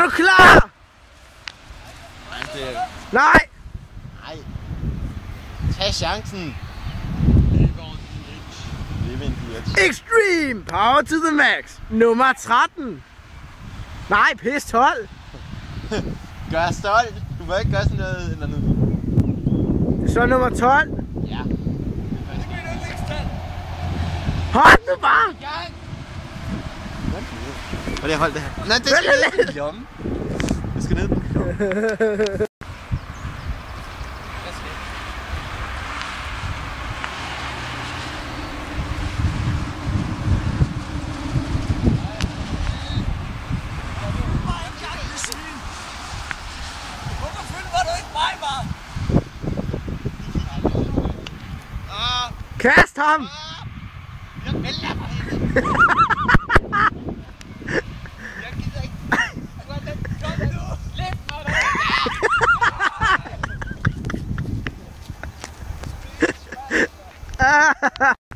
du klar? Nej. Nej. Tag chancen. Extreme power to the max. Nummer 13. Nej, pis 12. Gør stolt. Du må ikke gøre sådan noget eller noget. Det er så nummer 12. Ja. Hold nu bare. Og det hold det her. Nej, det skal ned i lommen. Det skal ned i lommen. Kast ham! Jeg vælger mig hen. Jeg gider ikke. Kom nu. Læg mig der.